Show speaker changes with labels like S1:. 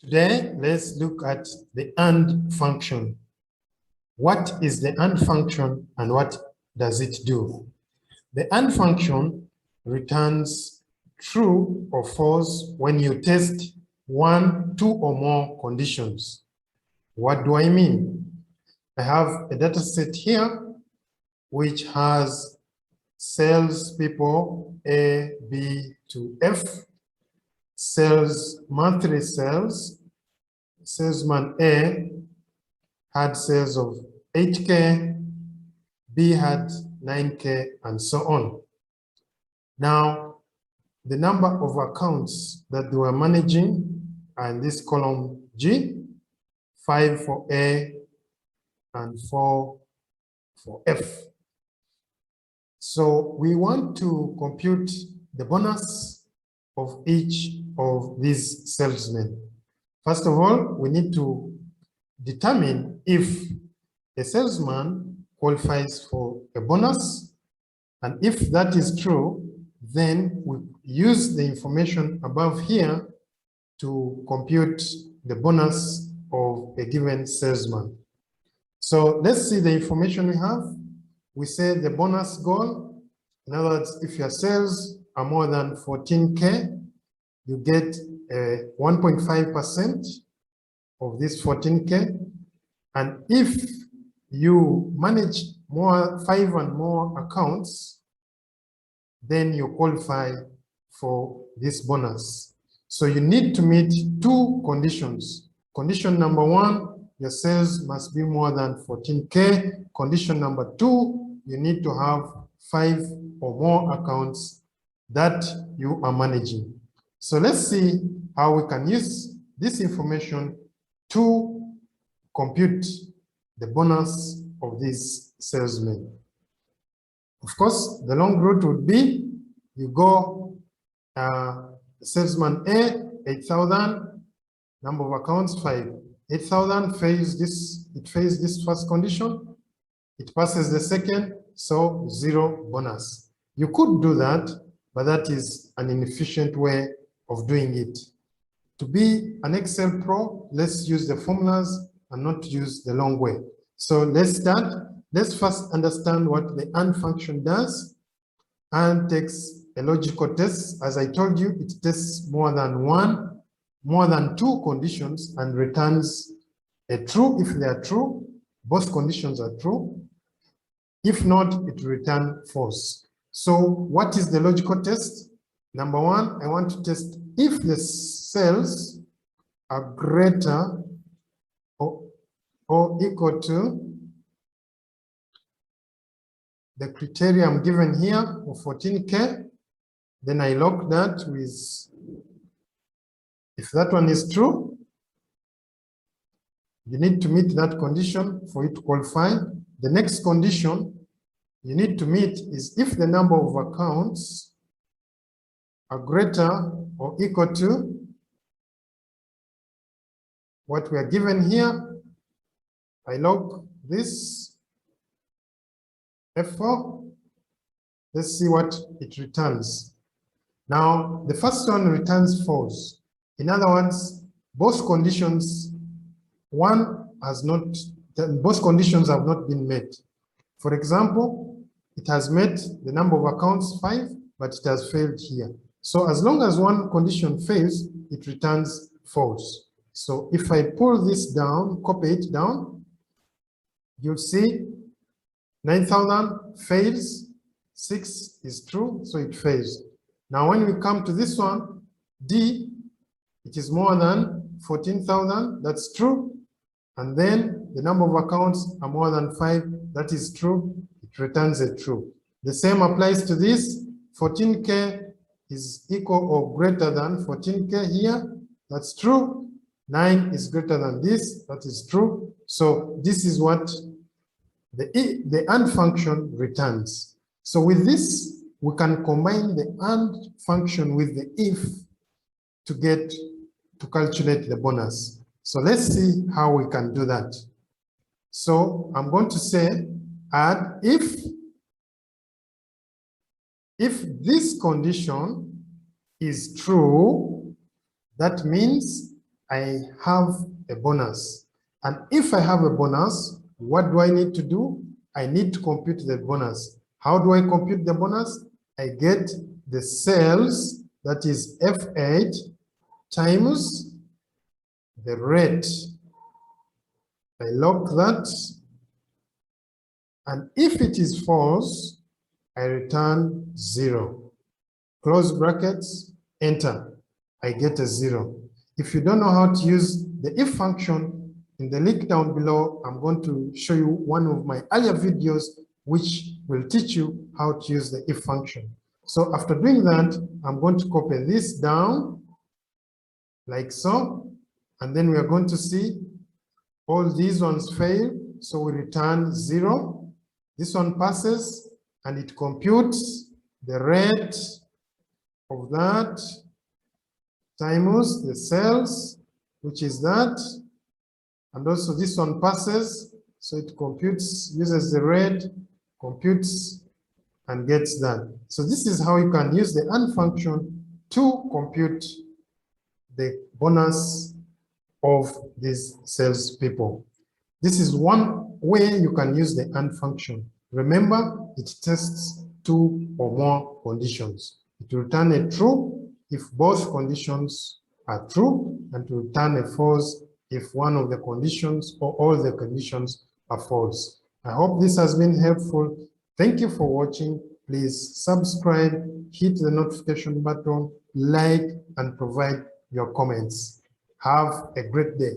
S1: Today, let's look at the AND function. What is the AND function and what does it do? The AND function returns true or false when you test one, two, or more conditions. What do I mean? I have a data set here which has sales people A, B to F, monthly sales. Salesman A had sales of 8K, B had 9K, and so on. Now, the number of accounts that they were managing are in this column G, 5 for A and 4 for F. So we want to compute the bonus of each of these salesmen. First of all, we need to determine if a salesman qualifies for a bonus, and if that is true, then we use the information above here to compute the bonus of a given salesman. So let's see the information we have. We say the bonus goal, in other words, if your sales are more than 14K, you get 1.5% of this 14K. And if you manage 5 and more accounts, then you qualify for this bonus. So you need to meet two conditions. Condition number one, your sales must be more than 14K. Condition number two, you need to have 5 or more accounts that you are managing. So let's see how we can use this information to compute the bonus of these salesmen. Of course, the long route would be you go salesman A, 8,000, number of accounts 5. 8,000 fails this first condition, it passes the second, so 0 bonus. You could do that, but that is an inefficient way of doing it. To be an Excel pro, let's use the formulas and not use the long way. So let's start. Let's first understand what the AND function does. AND takes a logical test. As I told you, it tests more than two conditions and returns a true if they are true. Both conditions are true. If not, it will return false. So what is the logical test? Number one, I want to test if the sales are greater or equal to the criterion given here of 14K, then I log that with, if that one is true, you need to meet that condition for it to qualify. The next condition you need to meet is if the number of accounts are greater or equal to what we are given here. I log this F4. Let's see what it returns. Now, the first one returns false. In other words, both conditions both conditions have not been met. For example, it has met the number of accounts 5, but it has failed here. So as long as one condition fails, it returns false. So if I pull this down, copy it down, you'll see 9,000 fails, 6 is true, so it fails. Now when we come to this one, D, it is more than 14,000, that's true. And then the number of accounts are more than 5, that is true, it returns a true. The same applies to this, 14K is equal or greater than 14K here, that's true. 9 is greater than this, that is true. So this is what the AND function returns. So with this, we can combine the AND function with the if to calculate the bonus. So let's see how we can do that. So I'm going to say add if this condition is true, that means I have a bonus. And if I have a bonus, what do I need to do? I need to compute the bonus. How do I compute the bonus? I get the sales, that is F8, times the rate. I log that. And if it is false, I return 0. Close brackets, enter. I get a 0. If you don't know how to use the if function, in the link down below, I'm going to show you one of my earlier videos which will teach you how to use the if function. So after doing that, I'm going to copy this down like so, and then we are going to see all these ones fail, so we return 0. This one passes, and it computes the rate of that times the sales, which is that, and also this one passes, so it computes, uses the rate, computes, and gets that. So this is how you can use the AND function to compute the bonus of these salespeople. This is one way you can use the AND function. Remember, it tests 2 or more conditions. It will return a true if both conditions are true, and to return a false if one of the conditions or all the conditions are false. I hope this has been helpful. Thank you for watching. Please subscribe, hit the notification button, like, and provide your comments. Have a great day.